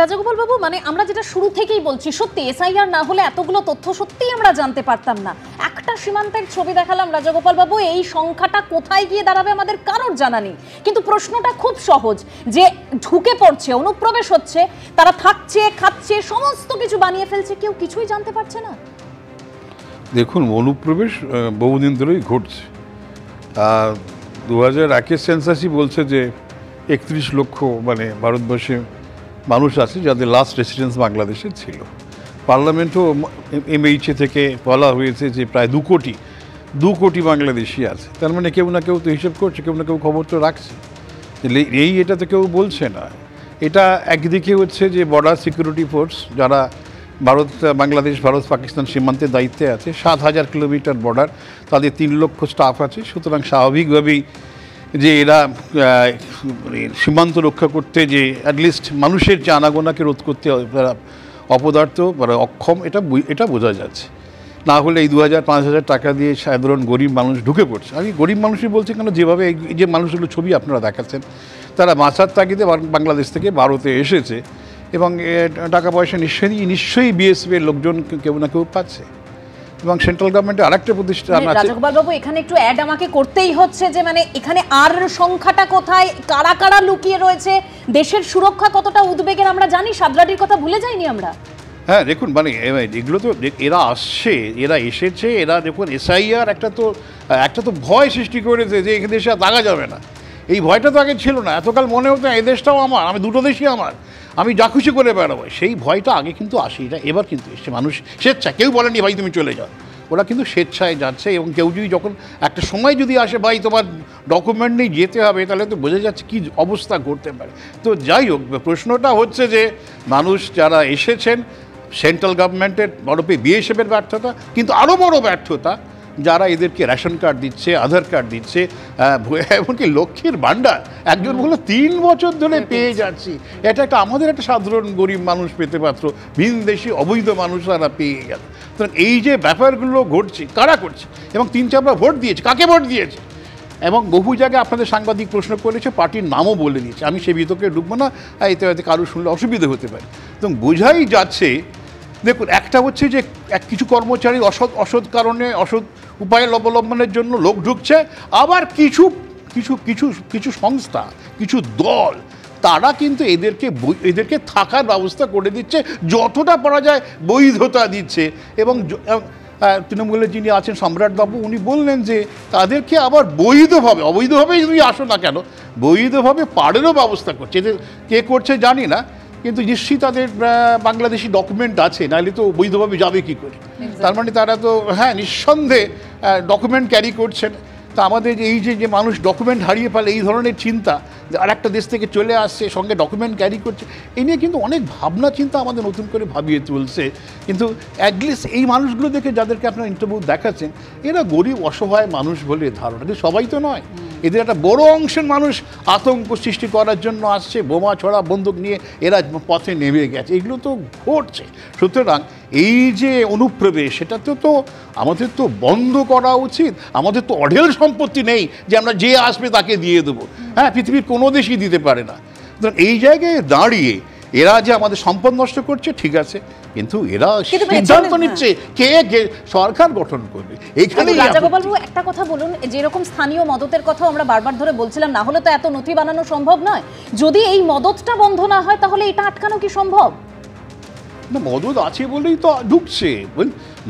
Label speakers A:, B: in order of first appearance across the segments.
A: রাজাগোপাল বাবু, মানে আমরা যেটা শুরু থেকেই বলছি, সত্যি এসআইআর না হলে এতগুলো তথ্য সত্যিই আমরা জানতে পারতাম না। একটা সীমান্তের ছবি দেখালাম রাজাগোপাল বাবু, এই সংখ্যাটা কোথায় গিয়ে দাঁড়াবে আমাদের কারোর জানা নেই। কিন্তু প্রশ্নটা খুব সহজ, যে ঢুকে পড়ছে, অনুপ্রবেশ হচ্ছে, তারা থাকছে, খাচ্ছে, সমস্ত কিছু বানিয়ে ফেলছে, কেউ কিছুই জানতে পারছে না।
B: দেখুন, অনুপ্রবেশ বহুদিন ধরেই ঘটছে। 2001-এর সেন্সাসই বলছে যে 31 লক্ষ মানে ভারতবর্ষে মানুষ আছে যাদের লাস্ট রেসিডেন্স বাংলাদেশে ছিল। পার্লামেন্টও MHA থেকে বলা হয়েছে যে প্রায় 2 কোটি বাংলাদেশি আছে। তার মানে কেউ না কেউ তো হিসেব করছে, কেউ না কেউ খবর তো রাখছে। এটা তো কেউ বলছে না। এটা একদিকে হচ্ছে যে বর্ডার সিকিউরিটি ফোর্স, যারা বাংলাদেশ ভারত পাকিস্তান সীমান্তের দায়িত্বে আছে, 7,000 কিলোমিটার বর্ডার, তাদের 3 লক্ষ স্টাফ আছে। সুতরাং স্বাভাবিকভাবেই যে এরা সীমান্ত রক্ষা করতে, যে অ্যাটলিস্ট মানুষের যে আনাগোনাকে রোধ করতে অপদার্থ মানে অক্ষম, এটা বোঝা যাচ্ছে। না হলে এই 2,000-5,000 টাকা দিয়ে সাধারণ গরিব মানুষ ঢুকে পড়ছে। আমি গরিব মানুষই বলছি কেন, যেভাবে এই যে মানুষগুলো ছবি আপনারা দেখাচ্ছেন, তারা বাঁচার তাগিদে বাংলাদেশ থেকে ভারতে এসেছে এবং টাকা পয়সা নিশ্চয়ই BSF এর লোকজন কেউ না কেউ পাচ্ছে। এবং সেন্ট্রাল গভর্নমেন্টের আরেকটা প্রতিষ্ঠান আছে।
A: রাজাগোপাল বাবু, এখানে একটু অ্যাড আমাকে করতেই হচ্ছে যে মানে এখানে আর সংখ্যাটা কোথায়, কারা কারা লুকিয়ে রয়েছে, দেশের সুরক্ষা কতটা উদ্বেগের আমরা জানি, সাদরাটির কথা ভুলে যাইনি আমরা।
B: হ্যাঁ, দেখুন, মানে এগুলো তো এরা আসছে, এরা এসেছে, এরা দেখুন SIR একটা তো ভয় সৃষ্টি করেছে যে এই দেশে থাকা যাবে না। এই ভয়টা তো আগে ছিল না। এতকাল মনে হতো এই দেশটাও আমার, আমি দুটো দেশই আমার, আমি যা খুশি করে বেড়াবো। সেই ভয়টা আগে কিন্তু আসে, এটা এবার কিন্তু এসছে। মানুষ স্বেচ্ছায়, কেউ বলেনি ভাই তুমি চলে যাও, ওরা কিন্তু স্বেচ্ছায় যাচ্ছে। এবং কেউ যদি যখন একটা সময় যদি আসে ভাই তোমার ডকুমেন্ট নিয়ে যেতে হবে, তাহলে তো বোঝা যাচ্ছে কী অবস্থা ঘটতে পারে। তো যাই হোক, প্রশ্নটা হচ্ছে যে মানুষ যারা এসেছেন, সেন্ট্রাল গভর্নমেন্টের বড়পে BSF-এর ব্যর্থতা, কিন্তু আরও বড় ব্যর্থতা যারা এদেরকে রেশন কার্ড দিচ্ছে, আধার কার্ড দিচ্ছে, এমনকি লক্ষ্মীর ভাণ্ডার একজন বললো 3 বছর ধরে পেয়ে যাচ্ছি। এটা একটা আমাদের একটা সাধারণ গরিব মানুষ পেতে পারত, ভিনদেশি অবৈধ মানুষ তারা পেয়ে গেল। সুতরাং এই যে ব্যাপারগুলো ঘটছে, কারা করছে? এবং 3-4বার ভোট দিয়েছে, কাকে ভোট দিয়েছে? এবং বহু জায়গায় আপনাদের সাংবাদিক প্রশ্ন করেছে, পার্টির নামও বলে দিয়েছে। আমি সেই বিতর্কে ঢুকবো না, এতে হয়তো কারো শুনলে অসুবিধা হতে পারে। এবং বোঝাই যাচ্ছে, দেখুন, একটা হচ্ছে যে কিছু কর্মচারী অসৎ কারণে, অসৎ উপায় অবলম্বনের জন্য লোক ঢুকছে, আবার কিছু কিছু কিছু কিছু সংস্থা, কিছু দল, তারা কিন্তু এদেরকে থাকার ব্যবস্থা করে দিচ্ছে, যতটা পারা যায় বৈধতা দিচ্ছে। এবং তৃণমূলের যিনি আছেন সম্রাটবাবু, উনি বললেন যে তাদেরকে আবার বৈধভাবে, অবৈধভাবে যদি আসো না কেন, বৈধভাবে পাড়েরও ব্যবস্থা করছে। এদের কে করছে জানি না, কিন্তু নিশ্চয়ই তাদের বাংলাদেশি ডকুমেন্ট আছে, নাহলে তো বৈধভাবে যাবে কী করে? তার মানে তারা তো নিঃসন্দেহে ডকুমেন্ট ক্যারি করছেন। তা আমাদের এই যে মানুষ ডকুমেন্ট হারিয়ে ফেলে, এই ধরনের চিন্তা, যে আরেকটা দেশ থেকে চলে আসছে, সঙ্গে ডকুমেন্ট ক্যারি করছে, এই নিয়ে কিন্তু অনেক ভাবনা চিন্তা আমাদের নতুন করে ভাবিয়ে তুলছে। কিন্তু অ্যাটলিস্ট এই মানুষগুলো দেখে, যাদেরকে আপনারা ইন্টারভিউ দেখাচ্ছেন, এরা গরিব অসহায় মানুষ বলে ধারণা, কিন্তু সবাই তো নয়। এদের একটা বড় অংশের মানুষ আতঙ্ক সৃষ্টি করার জন্য আসছে, বোমা ছড়া বন্দুক নিয়ে এরা পথে নেমে গেছে, এগুলো তো ঘটছে। সুতরাং এই যে অনুপ্রবেশ, সেটা তো আমাদের তো বন্ধ করা উচিত। আমাদের তো অঢেল সম্পত্তি নেই যে আমরা যে আসবে তাকে দিয়ে দেবো। পৃথিবীর কোনো দেশই দিতে পারে না। সুতরাং এই জায়গায় দাঁড়িয়ে এরা যে আমাদের সম্পদ নষ্ট করছে, ঠিক আছে, কিন্তু এরা সিদ্ধান্ত নিচ্ছে কে সরকার গঠন করবে। এইখানে
A: রাজাগোপাল বাবু, একটা কথা বলুন, যেরকম স্থানীয় মদতের কথা আমরা বারবার ধরে বলছিলাম, না হলে তো এত নথি বানানো সম্ভব নয়। যদি এই মদতটা বন্ধ না হয়, তাহলে এটা আটকানো কি সম্ভব?
B: না, মদত আছে বলেই তো ঢুকছে।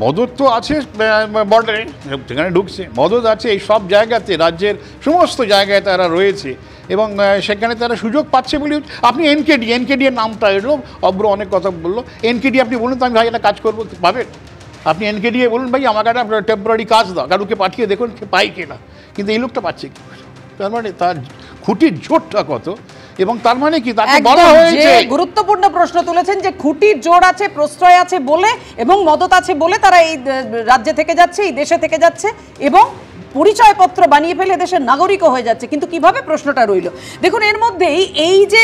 B: মদত তো আছে বর্ডারে, সেখানে ঢুকছে। মদত আছে এই সব জায়গাতে, রাজ্যের সমস্ত জায়গায় তারা রয়েছে এবং সেখানে তারা সুযোগ পাচ্ছে বলে। আপনি NKD এর নামটা এলো, অব্র অনেক কথা বললো। NKD আপনি বলুন তো, আমি ভাই একটা কাজ করবো, পাবেন? আপনি NKD বলুন ভাই আমাকে একটা টেম্পোরারি কাজ দাও, কারুকে পাঠিয়ে দেখুন পাই কিনা। কিন্তু এই লোকটা পাচ্ছে কি? তার মানে তার খুঁটির জোরটা কত, এবং তার মানে কি তাকে বলা হয়েছে।
C: গুরুত্বপূর্ণ প্রশ্ন তুলেছেন যে খুঁটির জোর আছে, প্রশ্রয় আছে বলে এবং মদত আছে বলে তারা এই রাজ্যে থেকে যাচ্ছে, এই দেশে থেকে যাচ্ছে, এবং পরিচয়পত্র বানিয়ে ফেলে দেশের নাগরিকও হয়ে যাচ্ছে। কিন্তু কিভাবে, প্রশ্নটা রইল। দেখুন, এর মধ্যেই এই যে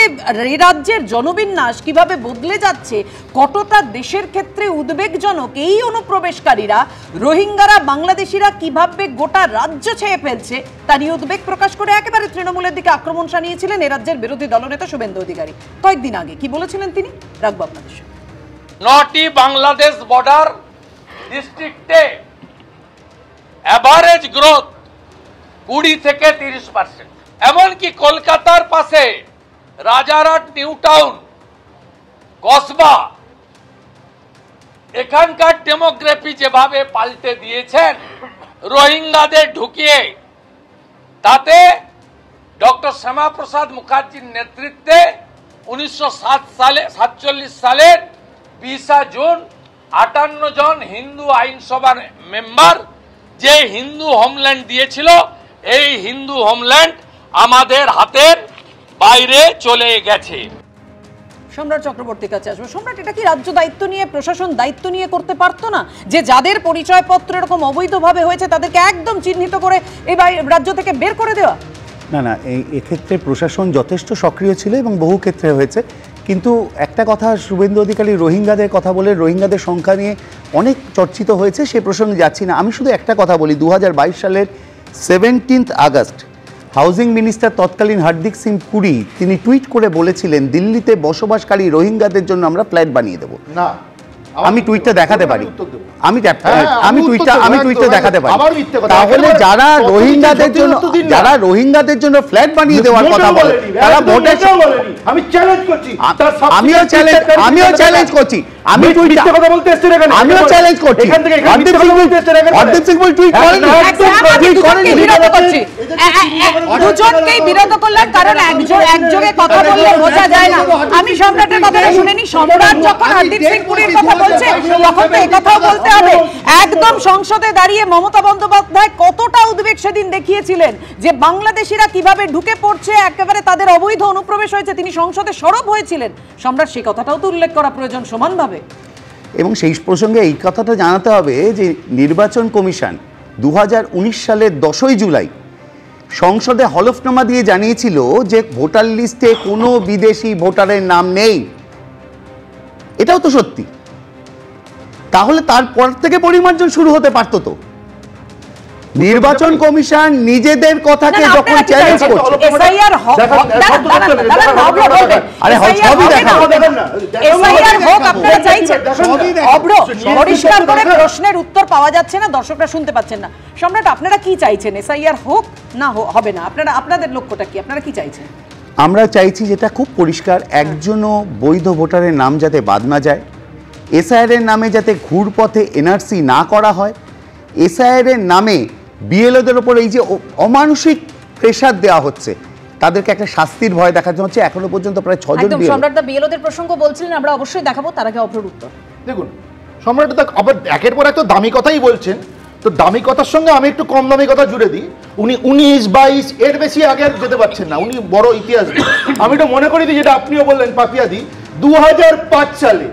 C: রাজ্যের জনবিন্যাস কিভাবে বদলে যাচ্ছে, কতটা দেশের ক্ষেত্রে উদ্বেগজনক। এই অনুপ্রবেশকারীরা, রোহিঙ্গারা, বাংলাদেশিরা কিভাবে গোটা রাজ্য ছেয়ে ফেলছে তা নিয়ে উদ্বেগ প্রকাশ করে একেবারে তৃণমূলের দিকে আক্রমণ শানিয়েছিলেন এ রাজ্যের বিরোধী দলনেতা শুভেন্দু অধিকারী। কয়েকদিন আগে কি বলেছিলেন তিনি, রাখবো আপনাদের সাথে।
D: নটি বাংলাদেশ বর্ডার ডিস্ট্রিক্টে অ্যাভারেজ গ্রোথ 20 থেকে 30%। এমনকি কলকাতার পাশে রাজারহাট, নিউ টাউন, কসবা, এখানকার ডেমোগ্রাফি যেভাবে পাল্টে দিয়েছেন রোহিঙ্গাদের ঢুকিয়ে, তাতে ডক্টর শ্যামাপ্রসাদ মুখার্জির নেতৃত্বে 1947 সালের 20 জুন 58 জন হিন্দু আইনসভার মেম্বার যে হিন্দু হোমল্যান্ড দিয়েছিল, এই হিন্দু হোমল্যান্ড আমাদের হাতের বাইরে চলে গেছে।
C: সম্রাট চক্রবর্তীর কাছে আসবো। সম্রাট, এটা কি রাজ্য দায়িত্ব নিয়ে, প্রশাসন দায়িত্ব নিয়ে করতে পারতো না, যে যাদের পরিচয়পত্র এরকম অবৈধভাবে হয়েছে তাদেরকে একদম চিহ্নিত করে এই রাজ্য থেকে বের করে দেওয়া?
E: না না, এক্ষেত্রে প্রশাসন যথেষ্ট সক্রিয় ছিল এবং বহু ক্ষেত্রে হয়েছে। কিন্তু একটা কথা, শুভেন্দু অধিকারী রোহিঙ্গাদের কথা বলে রোহিঙ্গাদের সংখ্যা নিয়ে অনেক চর্চিত হয়েছে, সে প্রসঙ্গে যাচ্ছি না। আমি শুধু একটা কথা বলি, 2022 সালের 17 আগস্ট হাউজিং মিনিস্টার তৎকালীন হরদীপ সিং পুরী তিনি টুইট করে বলেছিলেন, দিল্লিতে বসবাসকারী রোহিঙ্গাদের জন্য আমরা ফ্ল্যাট বানিয়ে দেবো।
B: না,
E: আমি টুইটটা দেখাতে পারি, আমি টুইটটা দেখাতে পারি। তাহলে যারা রোহিঙ্গাদের জন্য ফ্ল্যাট বানিয়ে দেওয়ার কথা বলে, তারা ভোটের, আমিও চ্যালেঞ্জ করছি, হরদীপ সিং পুরী টুইট করেনি।
C: দুজনকেই বিরত করলেন, কারণ একযোগে কথা বললে বোঝা যায় না। আমি সম্রাটের কথাটা শুনিনি। সম্রাট যখন হরদীপ সিং পুরীর কথা বলছে, তখন তো একথাও বলতে হবে, একদম সংসদে দাঁড়িয়ে মমতা বন্দ্যোপাধ্যায় কতটা উদ্বেগ সেদিন দেখিয়েছিলেন যে বাংলাদেশিরা কিভাবে ঢুকে পড়ছে, একেবারে তাদের অবৈধ অনুপ্রবেশ হয়েছে, তিনি সংসদে সরব হয়েছিলেন। সম্রাট, সেই কথাটাও তো উল্লেখ করা প্রয়োজন সমানভাবে।
E: এবং সেই প্রসঙ্গে এই কথাটা জানাতে হবে যে নির্বাচন কমিশন 2019 সালের 10 জুলাই সংসদে হলফনামা দিয়ে জানিয়েছিল যে ভোটার লিস্টে কোনো বিদেশি ভোটারের নাম নেই। এটাও তো সত্যি। তাহলে তারপর থেকে পরিমার্জন শুরু হতে পারত তো। নির্বাচন কমিশন নিজেদের কথাকে যখন চ্যালেঞ্জ করছে,
C: প্রশ্নের উত্তর পাওয়া যাচ্ছে না, দর্শকরা শুনতে পাচ্ছেন না। সম্রাট, আপনারা কি চাইছেন? এসআইআর হোক না হবে না, আপনাদের লক্ষ্যটা কি, আপনারা কি চাইছেন?
E: আমরা চাইছি, যেটা খুব পরিষ্কার, একজনও বৈধ ভোটারের নাম যাতে বাদ না যায়, এসআইআর এর নামে যাতে ঘুরপথে এনআরসি না করা হয়, এসআইআর এর নামে বিএলওদের ওপর এই যে অমানসিক প্রেসার দেওয়া হচ্ছে, তাদেরকে একটা শাস্তির ভয় দেখাতে হচ্ছে। এখনো পর্যন্ত প্রায় 6 জন
A: সম্রাটদা বিএলওদের প্রসঙ্গ বলছিলেন, আমরা অবশ্যই দেখাবো, তার আগে অপর উত্তর
F: দেখুন। সম্রাটদা আবার একের পর এক তো দামি কথাই বলছেন, তো দামি কথার সঙ্গে আমি একটু কম দামি কথা জুড়ে দিই। উনি 19-22 এর বেশি আগে আর যেতে পারছেন না, উনি বড় ইতিহাস। আমি তো মনে করি যেটা আপনিও বললেন পাপিয়াদি, 2005 সালে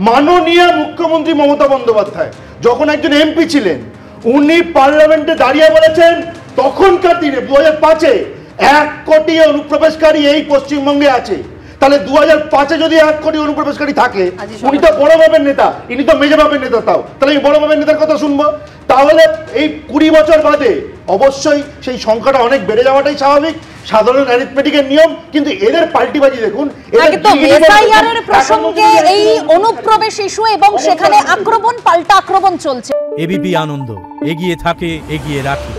F: মাননীয় মুখ্যমন্ত্রী মমতা বন্দ্যোপাধ্যায় যখন একজন এমপি ছিলেন, উনি পার্লামেন্টে দাঁড়িয়ে বলেছেন তখনকার দিনে 2005-এ 1 কোটি অনুপ্রবেশকারী এই পশ্চিমবঙ্গে আছে। তাহলে 2005-এ যদি 1 কোটি অনুপ্রবেশকারী থাকে, উনি তো বড় বাবের নেতা, ইনি তো মেজ বাবের নেতা। তাহলে আমি বড় বাবের নেতার কথা শুনবো। তাহলে এই 20 বছর বাদে অবশ্যই সেই সংখ্যাটা অনেক বেড়ে যাওয়াটাই স্বাভাবিক, সাধারণ অ্যারিথমেটিকের নিয়ম। কিন্তু এদের পাল্টিবাজি দেখুন,
A: এসআইআর প্রসঙ্গে এই অনুপ্রবেশ ইস্যু এবং সেখানে আক্রমণ পাল্টা আক্রমণ চলছে।
G: এবিপি আনন্দ, এগিয়ে থাকে, এগিয়ে রাখে।